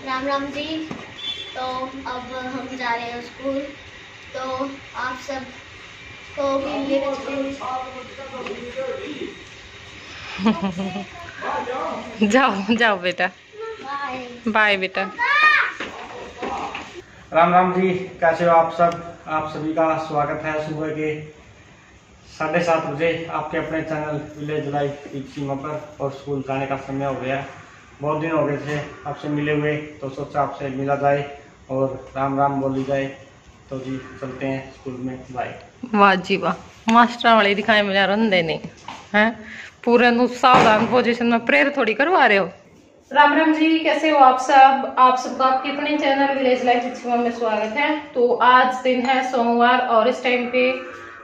राम राम जी। तो अब हम जा रहे हैं स्कूल, तो आप सब को भी लेकर जाओ जाओ बेटा, बाय बाय बेटा। राम राम जी, कैसे हो आप सब। आप सभी का स्वागत है सुबह के 7:30 बजे आपके अपने चैनल विलेज लाइफ की सीमा पर। और स्कूल जाने का समय हो गया। बहुत दिन हो गए थे आपसे मिले हुए, तो सोचा आपसे मिला जाए और राम राम बोली जाए। तो जी चलते हैं स्कूल में, बाय। वाह जी वाह, मास्टर वाले दिखाए मिला रंदे ने हैं, पूरे नु सावधान पोजीशन में प्रेयर थोड़ी करवा रहे हो। राम राम जी, कैसे हो आप सब। आप सबका आपके अपने चैनल विलेज लाइफ में स्वागत है। तो आज दिन है सोमवार और इस टाइम पे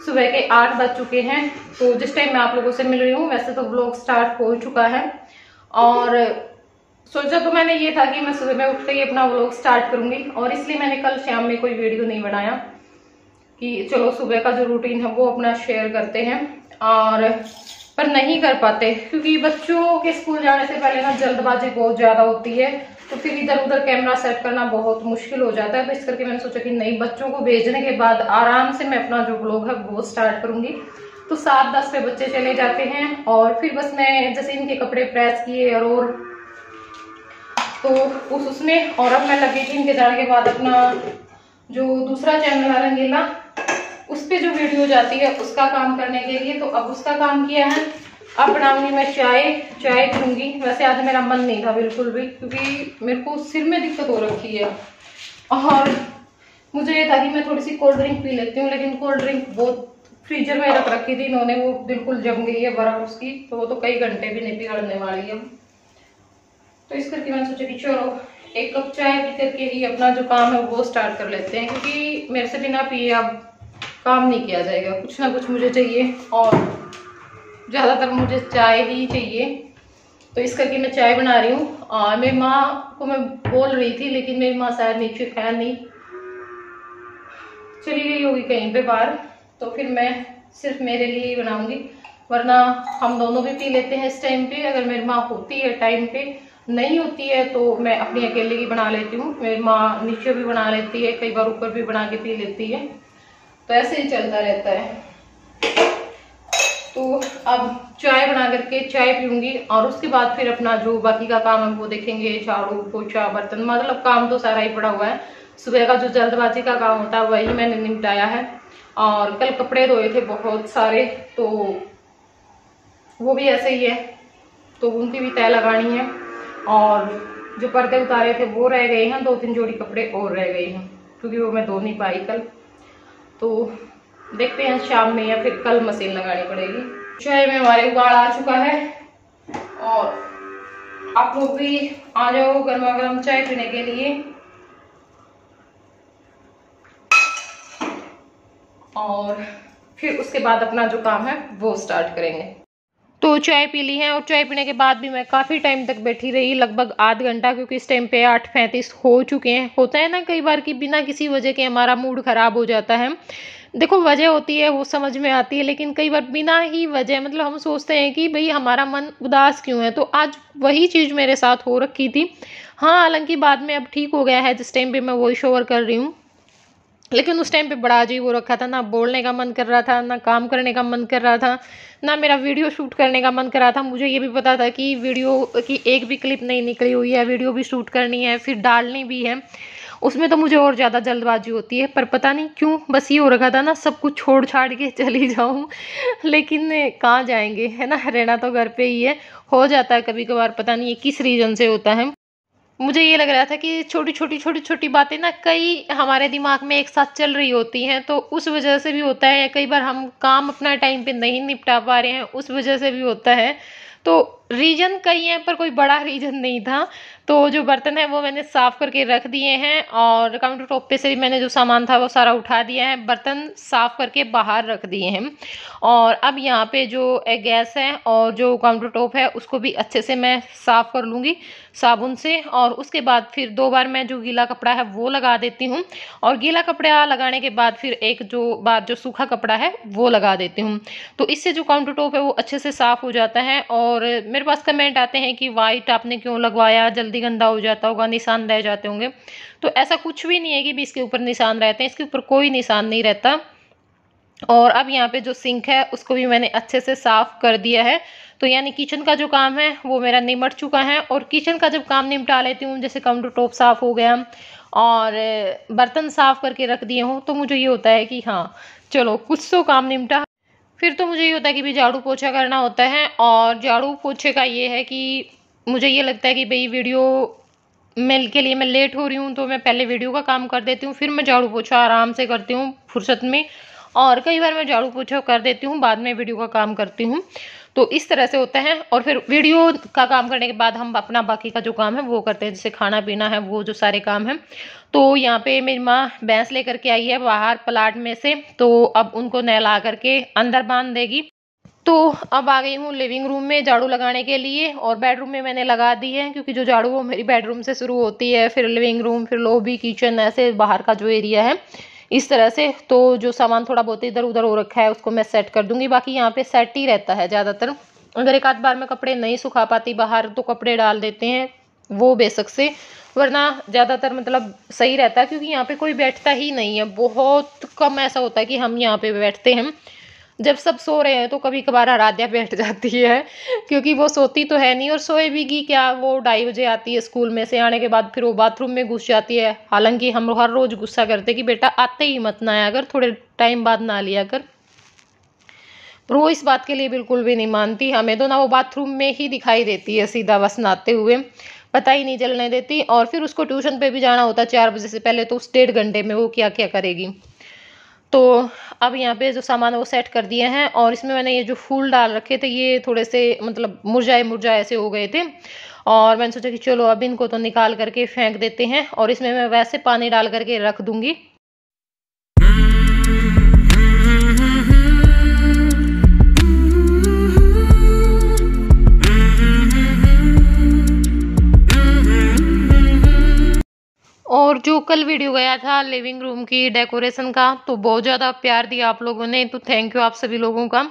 सुबह के 8 बज चुके हैं। तो जिस टाइम मैं आप लोगों से मिल रही हूँ वैसे तो व्लॉग स्टार्ट हो चुका है, और सोचा तो मैंने ये था कि मैं सुबह में उठते ही अपना व्लॉग स्टार्ट करूंगी, और इसलिए मैंने कल शाम में कोई वीडियो नहीं बनाया कि चलो सुबह का जो रूटीन है वो अपना शेयर करते हैं। और पर नहीं कर पाते क्योंकि बच्चों के स्कूल जाने से पहले ना जल्दबाजी बहुत ज्यादा होती है, तो फिर इधर उधर कैमरा सेट करना बहुत मुश्किल हो जाता है। तो इस करके मैंने सोचा कि नहीं, बच्चों को भेजने के बाद आराम से मैं अपना जो व्लॉग है वो स्टार्ट करूंगी। तो 7-10 पे बच्चे चले जाते हैं, और फिर बस मैं जैसे इनके कपड़े प्रेस किए और तो उसमें, और अब मैं लगी थी इनके जाने के बाद अपना जो दूसरा चैनल है रंगीला, उस पे जो वीडियो जाती है उसका काम करने के लिए। तो अब उसका काम किया है। अब बनाऊंगी मैं चाय पीऊंगी। वैसे आज मेरा मन नहीं था बिल्कुल भी, क्योंकि मेरे को सिर में दिक्कत हो रखी है, और मुझे ये था कि मैं थोड़ी सी कोल्ड ड्रिंक पी लेती हूँ, लेकिन कोल्ड ड्रिंक बहुत फ्रीजर में रख रखी थी इन्होंने, वो बिल्कुल जम गई है बर्फ उसकी, तो वो तो कई घंटे भी नहीं पिघलने वाली है। तो इस करके मैंने सोचा कि चलो एक कप चाय पी करके ही अपना जो काम है वो स्टार्ट कर लेते हैं, क्योंकि मेरे से बिना पिए अब काम नहीं किया जाएगा। कुछ ना कुछ मुझे चाहिए, और ज़्यादातर मुझे चाय ही चाहिए। तो इस करके मैं चाय बना रही हूँ। और मेरी माँ को मैं बोल रही थी, लेकिन मेरी माँ शायद नीचे है नहीं, चली गई होगी कहीं पे बाहर। तो फिर मैं सिर्फ मेरे लिए ही बनाऊंगी, वरना हम दोनों भी पी लेते हैं इस टाइम पे। अगर मेरी माँ होती है टाइम पे, नहीं होती है तो मैं अपनी अकेले की बना लेती हूँ। मेरी माँ नीचे भी बना लेती है, कई बार ऊपर भी बना के पी लेती है, तो ऐसे ही चलता रहता है। तो अब चाय बना करके चाय पीऊंगी, और उसके बाद फिर अपना जो बाकी का काम है वो देखेंगे। झाड़ू पोछा बर्तन, मतलब काम तो सारा ही पड़ा हुआ है। सुबह का जो जल्दबाजी का काम होता है वही मैंने निपटाया है। और कल कपड़े धोए थे बहुत सारे, तो वो भी ऐसे ही है, तो उनकी भी तय लगानी है। और जो पर्दे उतारे थे वो रह गए हैं, 2-3 जोड़ी कपड़े और रह गए हैं, क्योंकि वो मैं धो नहीं पाई कल। तो देखते हैं शाम में या फिर कल मशीन लगानी पड़ेगी। चाय में हमारे उबाल आ चुका है, और आप लोग भी आ जाओ गर्मा गर्म चाय पीने के लिए। और फिर उसके बाद अपना जो काम है वो स्टार्ट करेंगे। तो चाय पी ली है, और चाय पीने के बाद भी मैं काफ़ी टाइम तक बैठी रही, लगभग आध घंटा, क्योंकि इस टाइम पे 8:35 हो चुके हैं। होता है ना कई बार कि बिना किसी वजह के हमारा मूड ख़राब हो जाता है। देखो वजह होती है वो समझ में आती है, लेकिन कई बार बिना ही वजह, मतलब हम सोचते हैं कि भाई हमारा मन उदास क्यों है। तो आज वही चीज़ मेरे साथ हो रखी थी। हाँ, हालांकि बाद में अब ठीक हो गया है जिस टाइम पे मैं वॉइस ओवर कर रही हूँ, लेकिन उस टाइम पे बड़ा अजीब हो रखा था। ना बोलने का मन कर रहा था, ना काम करने का मन कर रहा था, ना मेरा वीडियो शूट करने का मन कर रहा था। मुझे ये भी पता था कि वीडियो की एक भी क्लिप नहीं निकली हुई है, वीडियो भी शूट करनी है, फिर डालनी भी है। उसमें तो मुझे और ज़्यादा जल्दबाजी होती है, पर पता नहीं क्यों बस ये हो रखा था ना, सब कुछ छोड़ छाड़ के चली जाऊँ लेकिन कहाँ जाएंगे, है ना, रहना तो घर पे ही है। हो जाता है कभी कभार, पता नहीं ये किस रीज़न से होता है। मुझे ये लग रहा था कि छोटी छोटी बातें ना कई हमारे दिमाग में एक साथ चल रही होती हैं, तो उस वजह से भी होता है। कई बार हम काम अपना टाइम पे नहीं निपटा पा रहे हैं, उस वजह से भी होता है। तो रीजन कई हैं, पर कोई बड़ा रीजन नहीं था। तो जो बर्तन है वो मैंने साफ करके रख दिए हैं, और काउंटर टॉप पे से भी मैंने जो सामान था वो सारा उठा दिया है, बर्तन साफ करके बाहर रख दिए हैं। और अब यहाँ पे जो गैस है और जो काउंटर टॉप है उसको भी अच्छे से मैं साफ कर लूँगी साबुन से, और उसके बाद फिर 2 बार मैं जो गीला कपड़ा है वो लगा देती हूँ, और गीला कपड़ा लगाने के बाद फिर एक जो सूखा कपड़ा है वो लगा देती हूँ। तो इससे जो काउंटर टॉप है वो अच्छे से साफ हो जाता है। और मेरे पास कमेंट आते हैं कि वाइट आपने क्यों लगवाया, जल्दी भी गंदा हो जाता होगा, निशान रह जाते होंगे। तो ऐसा कुछ भी नहीं है कि भी इसके ऊपर निशान रहते हैं, इसके ऊपर कोई निशान नहीं रहता। और अब यहाँ पे जो सिंक है उसको भी मैंने अच्छे से साफ कर दिया है। तो यानी किचन का जो काम है वो मेरा निमट चुका है। और किचन का जब काम निपटा लेती हूँ, जैसे काउंटर टॉप साफ हो गया और बर्तन साफ करके रख दिए हों, तो मुझे ये होता है कि हाँ चलो कुछ तो काम निपटा। फिर तो मुझे ये होता है कि भाई झाड़ू पोछा करना होता है। और झाड़ू पोछे का ये है कि मुझे ये लगता है कि भाई वीडियो मेल के लिए मैं लेट हो रही हूँ, तो मैं पहले वीडियो का काम कर देती हूँ, फिर मैं झाड़ू पोछा आराम से करती हूँ फुर्सत में। और कई बार मैं झाड़ू पोछा कर देती हूँ, बाद में वीडियो का काम करती हूँ। तो इस तरह से होता है। और फिर वीडियो का काम करने के बाद हम अपना बाकी का जो काम है वो करते हैं, जैसे खाना पीना है, वो जो सारे काम हैं। तो यहाँ पे मेरी माँ भैंस लेकर के आई है बाहर प्लाट में से, तो अब उनको नहला करके अंदर बांध देगी। तो अब आ गई हूँ लिविंग रूम में झाड़ू लगाने के लिए। और बेडरूम में मैंने लगा दी है, क्योंकि जो झाड़ू वो मेरी बेडरूम से शुरू होती है, फिर लिविंग रूम, फिर लॉबी, किचन, ऐसे बाहर का जो एरिया है इस तरह से। तो जो सामान थोड़ा बहुत इधर उधर हो रखा है उसको मैं सेट कर दूंगी। बाकी यहाँ पे सेट ही रहता है ज़्यादातर। अगर एक आध बार मैं कपड़े नहीं सुखा पाती बाहर, तो कपड़े डाल देते हैं वो बेशक से, वरना ज़्यादातर मतलब सही रहता है। क्योंकि यहाँ पे कोई बैठता ही नहीं है, बहुत कम ऐसा होता है कि हम यहाँ पे बैठते हैं। जब सब सो रहे हैं तो कभी कभार आराध्या बैठ जाती है, क्योंकि वो सोती तो है नहीं। और सोएगी क्या, वो 2:30 बजे आती है स्कूल में से, आने के बाद फिर वो बाथरूम में घुस जाती है। हालांकि हम हर रोज गुस्सा करते कि बेटा आते ही मत ना आया कर, थोड़े टाइम बाद ना लिया कर, पर वो इस बात के लिए बिल्कुल भी नहीं मानती। हमें तो ना वो बाथरूम में ही दिखाई देती है सीधा, बस नहाते हुए, पता ही नहीं चलने देती। और फिर उसको ट्यूशन पे भी जाना होता है 4 बजे से पहले, तो उस 1.5 घंटे में वो क्या क्या करेगी। तो अब यहाँ पे जो सामान है वो सेट कर दिए हैं। और इसमें मैंने ये जो फूल डाल रखे थे ये थोड़े से मतलब मुरझाए मुरझाए ऐसे हो गए थे, और मैंने सोचा कि चलो अब इनको तो निकाल करके फेंक देते हैं। और इसमें मैं वैसे पानी डाल करके रख दूंगी। और जो कल वीडियो गया था लिविंग रूम की डेकोरेशन का, तो बहुत ज़्यादा प्यार दिया आप लोगों ने, तो थैंक यू आप सभी लोगों का।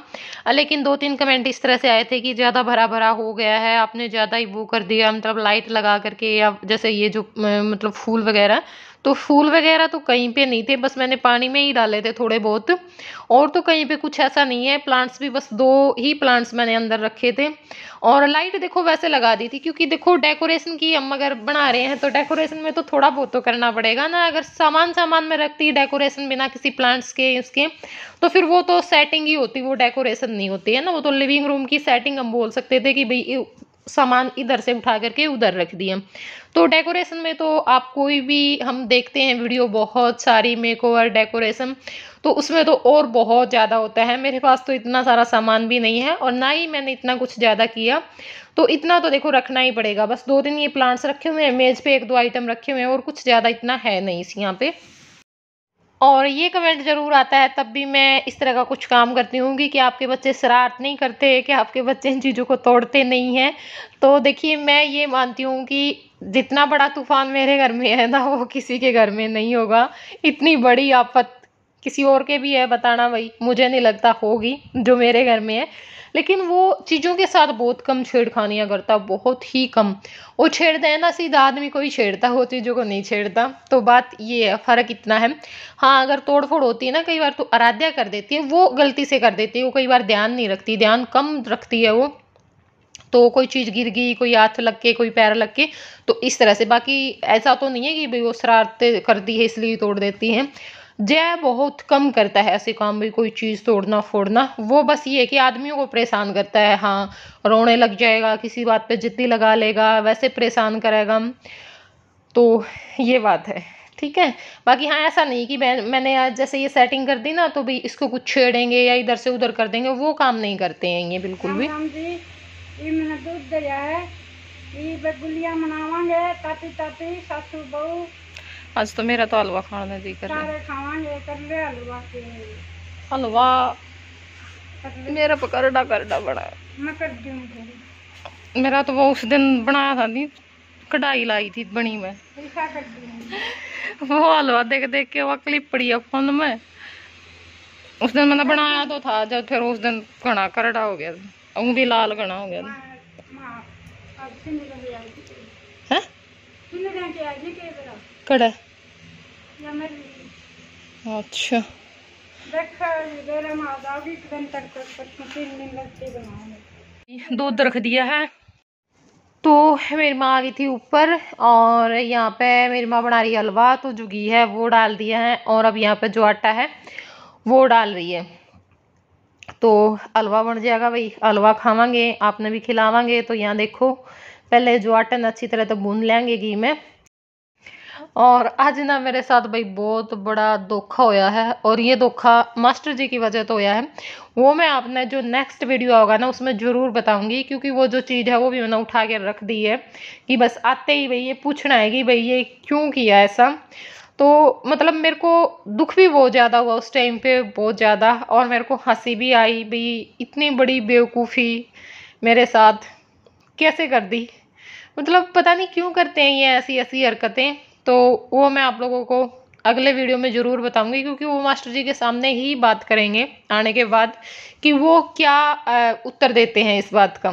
लेकिन 2-3 कमेंट इस तरह से आए थे कि ज़्यादा भरा भरा हो गया है, आपने ज़्यादा ही वो कर दिया, मतलब लाइट लगा करके, या जैसे ये जो मतलब फूल वगैरह, तो फूल वगैरह तो कहीं पे नहीं थे, बस मैंने पानी में ही डाले थे थोड़े बहुत। और तो कहीं पे कुछ ऐसा नहीं है। प्लांट्स भी बस 2 ही प्लांट्स मैंने अंदर रखे थे। और लाइट देखो वैसे लगा दी थी, क्योंकि देखो डेकोरेशन की हम अगर बना रहे हैं तो डेकोरेशन में तो थोड़ा बहुत तो करना पड़ेगा ना। अगर सामान में रखती डेकोरेशन बिना किसी प्लांट्स के उसके, तो फिर वो तो सेटिंग ही होती, वो डेकोरेशन नहीं होती है ना। वो तो लिविंग रूम की सेटिंग हम बोल सकते थे कि भाई सामान इधर से उठा करके उधर रख दिए। तो डेकोरेशन में तो आप कोई भी, हम देखते हैं वीडियो बहुत सारी मेकओवर डेकोरेशन, तो उसमें तो और बहुत ज़्यादा होता है। मेरे पास तो इतना सारा सामान भी नहीं है, और ना ही मैंने इतना कुछ ज़्यादा किया। तो इतना तो देखो रखना ही पड़ेगा। बस 2-3 ये प्लांट्स रखे हुए हैं, मेज पे 1-2 आइटम रखे हुए हैं, और कुछ ज़्यादा इतना है नहीं इस यहाँ पे। और ये कमेंट ज़रूर आता है तब भी मैं इस तरह का कुछ काम करती हूँ कि आपके बच्चे शरारत नहीं करते, कि आपके बच्चे इन चीज़ों को तोड़ते नहीं हैं। तो देखिए मैं ये मानती हूँ कि जितना बड़ा तूफान मेरे घर में है ना, वो किसी के घर में नहीं होगा। इतनी बड़ी आफत किसी और के भी है बताना भाई, मुझे नहीं लगता होगी जो मेरे घर में है। लेकिन वो चीज़ों के साथ बहुत कम छेड़खानियाँ करता, बहुत ही कम। वो छेड़ते हैं ना, सीधा आदमी को ही छेड़ता, वो चीज़ों को नहीं छेड़ता। तो बात ये है, फ़र्क इतना है। हाँ अगर तोड़ फोड़ होती है ना कई बार, तो आराध्या कर देती है, वो गलती से कर देती है, वो कई बार ध्यान नहीं रखती, ध्यान कम रखती है वो। तो कोई चीज़ गिर गई, कोई हाथ लग के, कोई पैर लग के, तो इस तरह से। बाकी ऐसा तो नहीं है कि भाई वो शरारतें करती है इसलिए तोड़ देती हैं। जय बहुत कम करता है ऐसे काम, भी कोई चीज़ तोड़ना फोड़ना। वो बस ये है कि आदमियों को परेशान करता है। हाँ रोने लग जाएगा, किसी बात पे जिद्दी लगा लेगा, वैसे परेशान करेगा। तो ये बात है, ठीक है। बाकी हाँ ऐसा नहीं कि मैंने आज जैसे ये सेटिंग कर दी ना, तो भाई इसको कुछ छेड़ेंगे या इधर से उधर कर देंगे, वो काम नहीं करते हैं ये बिल्कुल भी। ये मैंने दूध दिया है, ये बगुलिया मनावांगे ताती ताती सासू बहू। आज तो मेरा तो हलवा खाने जी कर रहा है। सारे खावांगे, कर ले हलवा के। हलवा मेरा पकड़ना करना बड़ा है। मैं कर दूंगी। मेरा तो वो उस दिन बनाया था नी, कढ़ाई लाई थी बनी में, ऐसा कर दूंगी। वो हलवा देख देख के वो क्लिप पड़ी है फोन में। उस दिन मैंने बनाया तो था, जब फिर उस दिन घना करड़ा हो गया, भी लाल घना हो गया। मां अब से नहीं है के आएगी के बेरा कड़ा या मेरी अच्छा देख बेरा में आ जाओगी एक दिन तक 3 दिन लगते बनाने। दूध रख दिया है तो मेरी माँ आ गई थी ऊपर और यहाँ पे मेरी माँ बना रही है हलवा, तो जो घी है वो डाल दिया है और अब यहाँ पे जो आटा है वो डाल रही है। तो हलवा बन जाएगा भाई, हलवा खावांगे, आपने भी खिलावांगे। तो यहाँ देखो पहले जो आटा ना अच्छी तरह तो भून लेंगे घी में। और आज ना मेरे साथ भाई बहुत बड़ा धोखा होया है और ये धोखा मास्टर जी की वजह तो होया है। वो मैं आपने जो नेक्स्ट वीडियो होगा ना उसमें ज़रूर बताऊंगी, क्योंकि वो जो चीज़ है वो भी मैंने उठा के रख दी है कि बस आते ही भाई ये पूछना है कि भाई ये क्यों किया ऐसा। तो मतलब मेरे को दुख भी बहुत ज़्यादा हुआ उस टाइम पे, बहुत ज़्यादा, और मेरे को हंसी भी आई भाई इतनी बड़ी बेवकूफ़ी मेरे साथ कैसे कर दी। मतलब पता नहीं क्यों करते हैं ये ऐसी ऐसी हरकतें। तो वो मैं आप लोगों को अगले वीडियो में ज़रूर बताऊंगी, क्योंकि वो मास्टर जी के सामने ही बात करेंगे आने के बाद कि वो क्या उत्तर देते हैं इस बात का।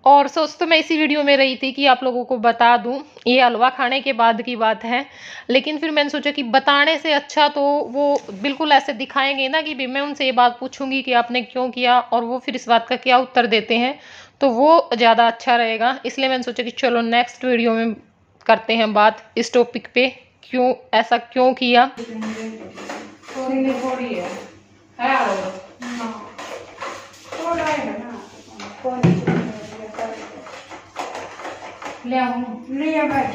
और सोच तो मैं इसी वीडियो में रही थी कि आप लोगों को बता दूं, ये हलवा खाने के बाद की बात है, लेकिन फिर मैंने सोचा कि बताने से अच्छा तो वो बिल्कुल ऐसे दिखाएंगे ना कि भी मैं उनसे ये बात पूछूंगी कि आपने क्यों किया और वो फिर इस बात का क्या उत्तर देते हैं, तो वो ज़्यादा अच्छा रहेगा। इसलिए मैंने सोचा कि चलो नेक्स्ट वीडियो में करते हैं बात इस टॉपिक पे, क्यों ऐसा क्यों किया। थोड़ा है ना कौन लिया भाई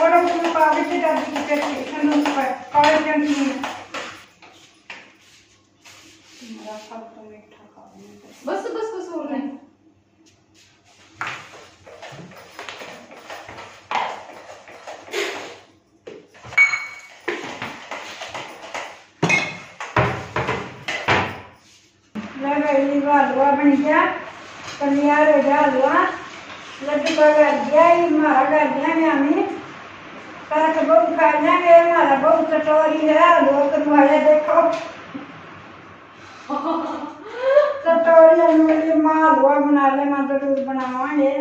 और उसमें कागज से डाल दी के सुनो पर कागज जंती मेरा सब तो मीठा खाने बस बस बस हो रहा है। हलवा बन गया, तैयार हो गया हलवा, लड्डू का कर दिया, ये हमारा कर दिया हमें साथ बहुत खा लेंगे। हमारा बहुत कटोरी है हलवा करवाया, देखो कटोरी मेरी माँ हलवा बना ले, मैं जरूर बनावांगे,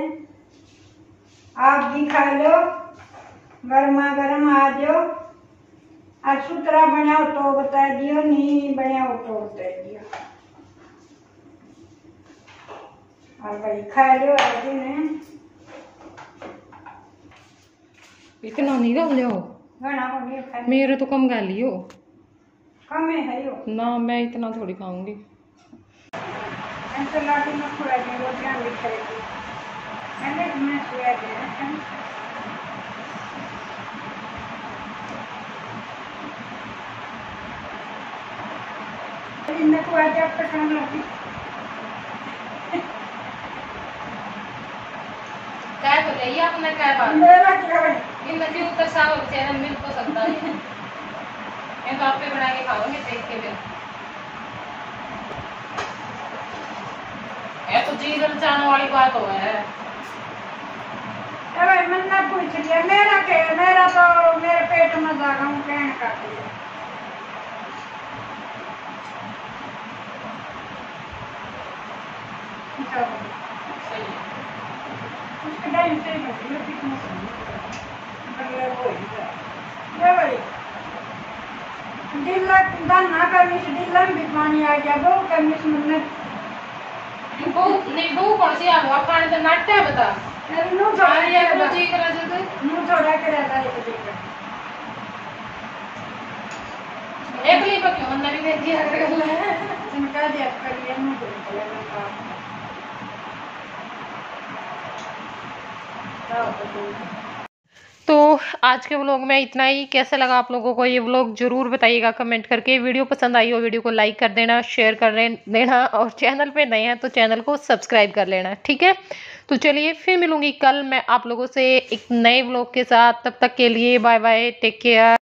आप भी खा लो, गर्मा गर्म आ जाओ। और सुतरा बनाओ तो बता दियो, नहीं बनाओ तो बता दियो, और भाई खा लो आगे ने इतना नहीं डाल लियो, गाना हो गया खा मेरे तो कम गाली हो कम है यो ना, मैं इतना थोड़ी खाऊंगी। ऐसे लाटी में खुला के रोटियां भी खाएगी, मैंने मैं सुया दिया इनमें खुआ के अब तक लगी क्या तो रही आपने क्या बात मेरा क्या है इनके उत्तर साल चैनल मिल तो सकता है, ये तो आप पे बना के खाओगे देख के भी। ये तो जी जल जाने वाली बात हो है। भाई मैंने पूछ लिया मेरा के मेरा तो मेरे पेट में जागा हूँ कहने का सही है। उसके टाइम से मैं कितना अगले वो ही है भाई दिल दान ना करनी से दिल में भी पानी आ गया, वो करनी से मैंने वो नहीं वो कौन सी हलवा खाने तो नाट्य है बता नो थोड़ा ये अपना जी करा जब नो थोड़ा के रहता है ये एक ली पर क्यों ना भी दे दिया कर ले इनका दिया कर लिया नो बोलेगा तो आज के व्लॉग में इतना ही। कैसे लगा आप लोगों को ये व्लॉग जरूर बताइएगा कमेंट करके। वीडियो पसंद आई हो वीडियो को लाइक कर देना, शेयर कर देना, और चैनल पे नए हैं तो चैनल को सब्सक्राइब कर लेना, ठीक है। तो चलिए फिर मिलूंगी कल मैं आप लोगों से एक नए व्लॉग के साथ, तब तक के लिए बाय बाय, टेक केयर।